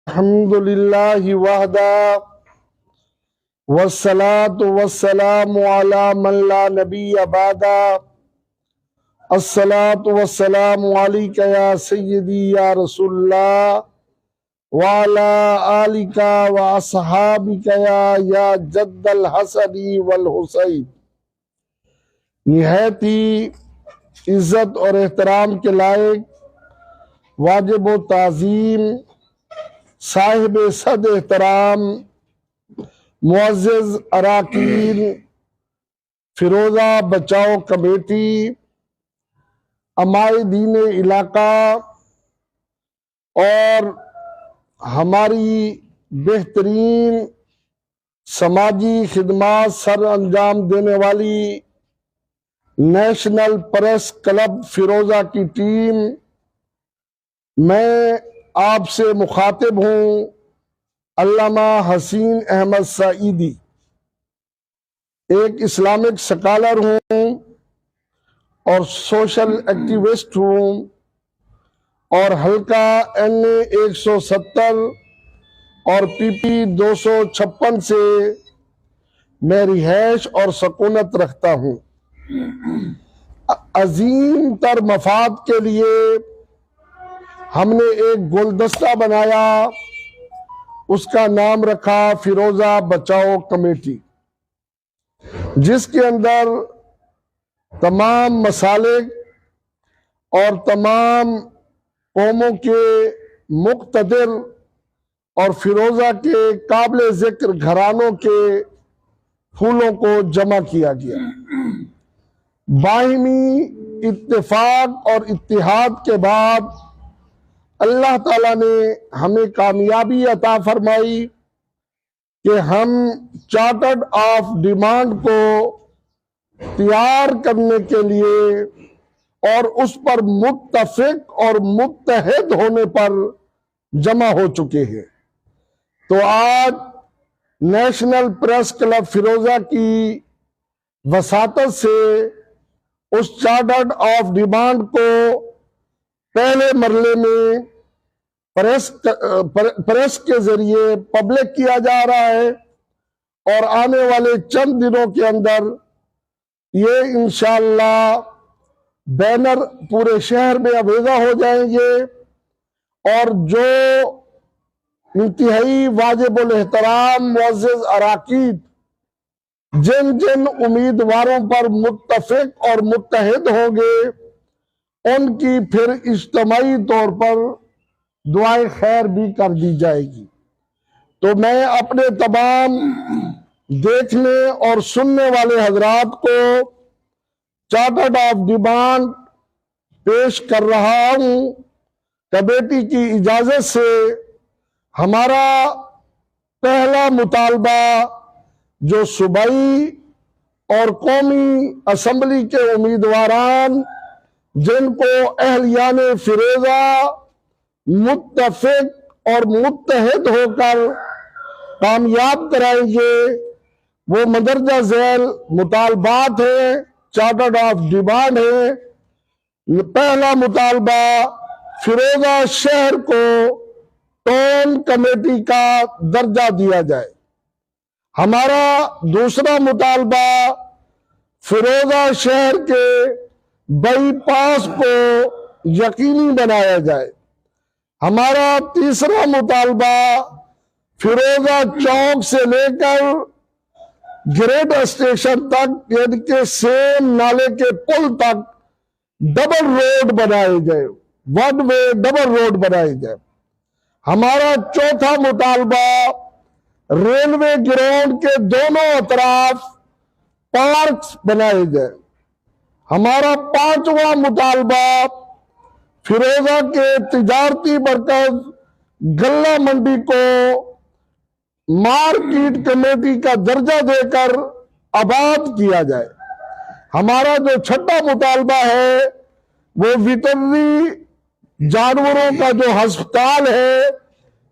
अल्हम्दुलिल्लाहि वहदा वस्सलातु वस्सलामु अला मन ला नबिय्य बअदा। अस्सलातु वस्सलामु अलैका या सय्यदी या रसूलल्लाह व अला आलिका व अस्हाबिका या जद्दल हसनी वल हुसैन। निहायत ही इज्जत और एहतराम के लायक वाजिब ताज़ीम साहिब सद एहतराम मुअज़्ज़िज़ अराकीन फिरोजा बचाओ कमेटी अमाए दीन इलाका और हमारी बेहतरीन समाजी खिदमात सर अंजाम देने वाली नेशनल प्रेस क्लब फिरोजा की टीम, मैं आपसे मुखातिब हूँ अल्लामा हसीन अहमद सईदी। एक इस्लामिक स्कॉलर हूँ और सोशल एक्टिविस्ट हूँ और हल्का NA 170 और PP 256 से मैं रिहाइश और सकूनत रखता हूँ। अजीम तर मफाद के लिए हमने एक गुलदस्ता बनाया, उसका नाम रखा फिरोजा बचाओ कमेटी, जिसके अंदर तमाम मसालिक और तमाम कौमों के मुक़्तदिर और फिरोजा के काबिल जिक्र घरानों के फूलों को जमा किया गया। बाहिमी इत्तेफाक और इत्तिहाद के बाद अल्लाह ताला ने हमें कामयाबी अता फरमाई कि हम चार्टर्ड ऑफ डिमांड को तैयार करने के लिए और उस पर मुत्तफिक और मुत्तहिद होने पर जमा हो चुके हैं। तो आज नेशनल प्रेस क्लब फिरोजा की वसातत से उस चार्टर्ड ऑफ डिमांड को पहले मरले में प्रेस के जरिए पब्लिक किया जा रहा है और आने वाले चंद दिनों के अंदर ये इंशाअल्लाह बैनर पूरे शहर में अवेजा हो जाएंगे और जो इंतहाई वाजिबुल एहतराम मुअज़्ज़िज़ अराकीन जिन जिन उम्मीदवारों पर मुत्तफिक और मुत्तहिद होंगे उनकी फिर इज्तिमाई तौर पर दुआएं खैर भी कर दी जाएगी। तो मैं अपने तमाम देखने और सुनने वाले हजरात को चार्टर्ड ऑफ डिमांड पेश कर रहा हूं। कमेटी की इजाजत से हमारा पहला मुतालबा जो सूबाई और कौमी असम्बली के उम्मीदवारान जिनको अहलियान फिरोजा मुत्तफिक और मुत्तहिद होकर कामयाब कराएंगे, वो मंदरजा झैल मुतालबात है, चार्टर्ड ऑफ डिमांड है। पहला मुतालबा फिरोजा शहर को टाउन कमेटी का दर्जा दिया जाए। हमारा दूसरा मुतालबा फिरोजा शहर के बाईपास को यकीनी बनाया जाए। हमारा तीसरा मुतालबा फिरोजा चौक से लेकर ग्रेड स्टेशन तक यानी के सेम नाले के पुल तक डबल रोड बनाए जाए, वन वे डबल रोड बनाए जाए। हमारा चौथा मुतालबा रेलवे ग्राउंड के दोनों अतराफ पार्क्स बनाए जाए। हमारा पांचवा मुतालबा फिरोजा के तिजारती मरकज गल्ला मंडी को मार्केट कमेटी का दर्जा देकर आबाद किया जाए। हमारा जो छठा मुतालबा है वो वेटरनरी जानवरों का जो अस्पताल है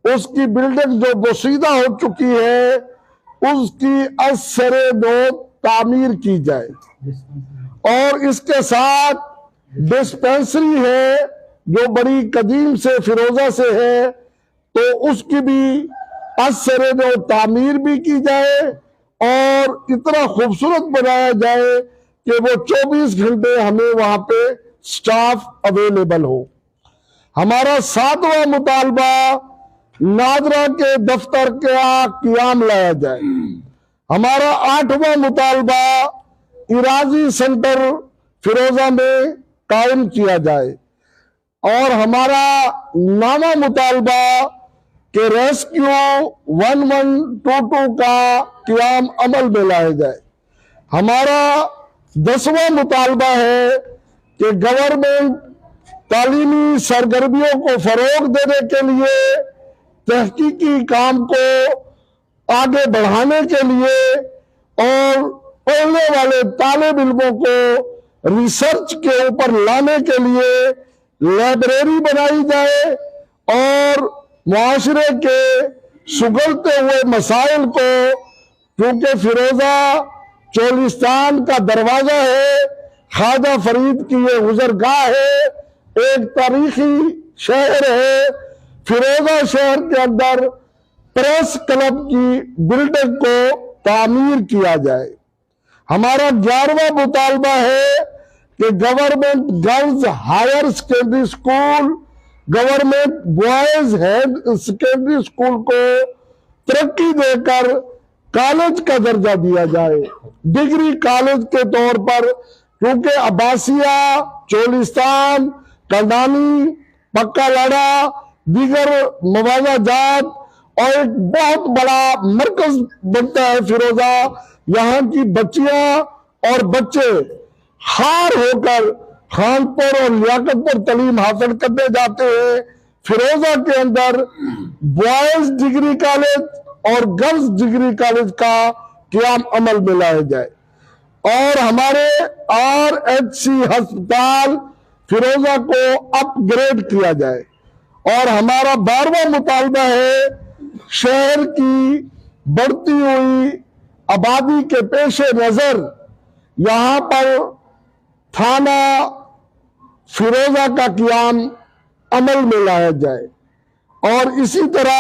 उसकी बिल्डिंग जो बोसीदा हो चुकी है उसकी असरे दो तामीर की जाए और इसके साथ डिस्पेंसरी है जो बड़ी कदीम से फिरोजा से है, तो उसकी भी असरे जो तामीर भी की जाए और इतना खूबसूरत बनाया जाए कि वो 24 घंटे हमें वहां पे स्टाफ अवेलेबल हो। हमारा 7वां मुतालबा नादरा के दफ्तर का क़याम लाया जाए। हमारा 8वां मुतालबा इराजी सेंटर फिरोजा में कायम किया जाए और हमारा 9वां मुतालबा के रेस्क्यू 1122 का क़याम अमल में लाया जाए। हमारा 10वां मुतालबा है कि गवर्नमेंट तालीमी सरगर्मियों को फरोग देने के लिए, तहकीकी काम को आगे बढ़ाने के लिए और पढ़ने वाले तालिब इल्मों को रिसर्च के ऊपर लाने के लिए लाइब्रेरी बनाई जाए और मुआशरे के सुगलते हुए मसाइल को, क्योंकि फिरोजा चोलिस्तान का दरवाजा है, ख्वाजा फरीद की ये गुजरगाह है, एक तारीखी शहर है। फिरोजा शहर के अंदर प्रेस क्लब की बिल्डिंग को तामीर किया जाए। हमारा 11वां मुतालबा है कि government girls higher secondary school, government boys higher secondary school को तरक्की देकर कॉलेज का दर्जा दिया जाए, डिग्री कॉलेज के तौर पर, क्योंकि अब्बासिया, चोलिस्तान, कलदानी, पक्का लाड़ा, दीगर मवाजा जात और एक बहुत बड़ा मरकज बनता है फिरोजा। यहाँ की बच्चियां और बच्चे हार होकर खानपुर और लियाकतपुर तालीम हासिल करने जाते हैं। फिरोजा के अंदर बॉयज डिग्री कॉलेज और गर्ल्स डिग्री कॉलेज का क़याम अमल में लाया जाए और हमारे RHC अस्पताल फिरोजा को अपग्रेड किया जाए। और हमारा 12वां मुतालबा है शहर की बढ़ती हुई आबादी के पेशे नजर यहाँ पर थाना फिरोजा का क़याम अमल में लाया जाए। और इसी तरह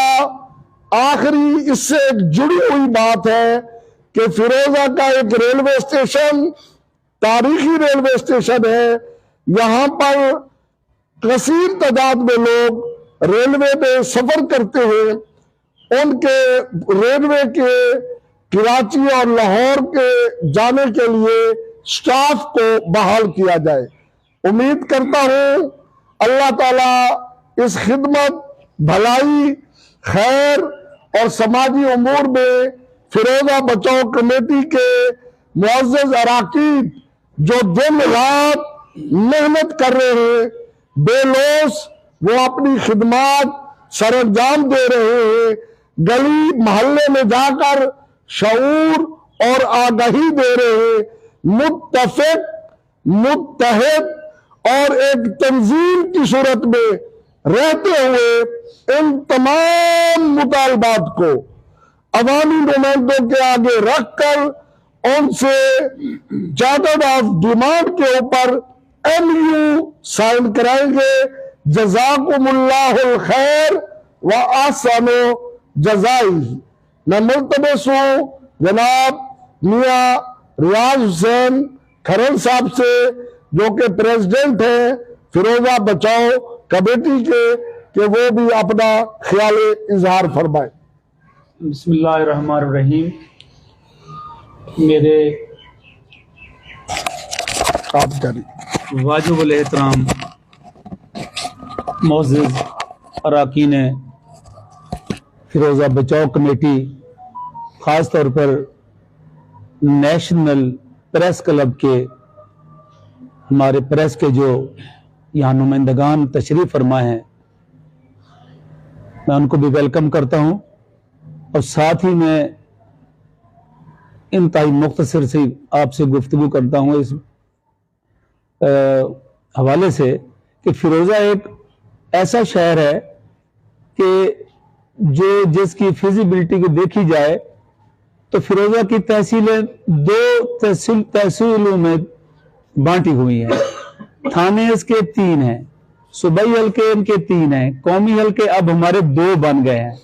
आखिरी इससे एक जुड़ी हुई बात है कि फिरोजा का एक रेलवे स्टेशन, तारीखी रेलवे स्टेशन है। यहाँ पर कसीर तादाद में लोग रेलवे में सफर करते हैं। उनके रेलवे के कराची और लाहौर के जाने के लिए स्टाफ को बहाल किया जाए। उम्मीद करता हूँ अल्लाह ताला इस खिदमत, भलाई, खैर और समाजी उमूर में फिरोजा बचाओ कमेटी के मुअज़्ज़ज़ अराकीन जो दिन रात मेहनत कर रहे हैं, बेलोस वो अपनी खिदमत सरअंजाम दे रहे हैं, गली मोहल्ले में जाकर शऊर और आगाही दे रहे हैं, मुत्तफिक, मुत्तहिद और एक तंजीम की सूरत में रहते हुए इन तमाम मुतालबात को अवामी नुमाइंदों के आगे रखकर उनसे चार्टर्ड ऑफ डिमांड के ऊपर MU साइन कराएंगे। जज़ाकुमुल्लाहुल खैर व आसानो जज़ाई। मैं मुल्तमस हूँ जनाब मियाँ रियाज हुसैन खरल साहब से, जो कि प्रेसिडेंट हैं फिरोजा बचाओ कमेटी के, कि वो भी अपना ख्याल इजहार फरमाए। बिस्मिल्लाहिर्रहमानिर्रहीम। मेरे आप जारी वाजिबुल एहतराम मोअज़्ज़ज़ अरकान फिरोजा बचाओ कमेटी, ख़ास तौर पर नेशनल प्रेस क्लब के हमारे प्रेस के जो यहाँ नुमाइंदगान तशरीफ़ फरमाए हैं, मैं उनको भी वेलकम करता हूँ। और साथ ही मैं इंतहाई मुख्तसर से आपसे गुफ्तगू करता हूँ इस हवाले से कि फिरोजा एक ऐसा शहर है कि जिसकी फिजिबिलिटी को देखी जाए तो फिरोजा की तहसीलें 2 तहसीलों में बांटी हुई हैं। थाने इसके 3 हैं सूबाई हल्के इनके 3 हैं, कौमी हल्के अब हमारे 2 बन गए हैं।